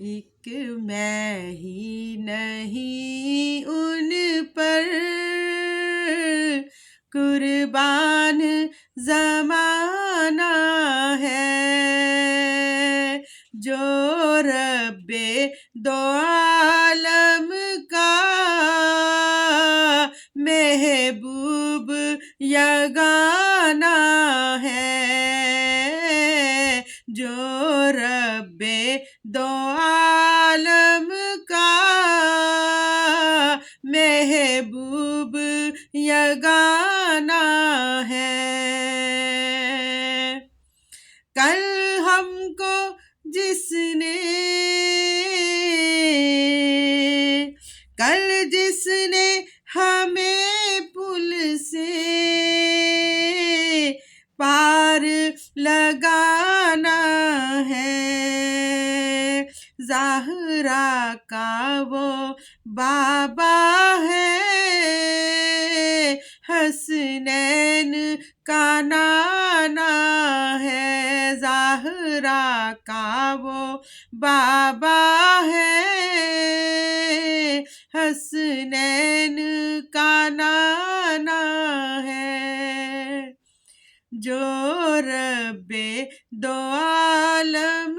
ایک میں ہی نہیں ان پر قربان زمانہ ہے، جو رب دو عالم کا محبوب یگانہ ہے، جو رب دو عالم کا محبوب یگانہ ہے۔ کل ہم کو جس نے ہمیں پل سے پار لگانا ہے، زہرا کا وہ بابا ہے، حسنین کا نانا ہے، زہرا کا وہ بابا ہے، حسنین کا نانا ہے، جو رب دو عالم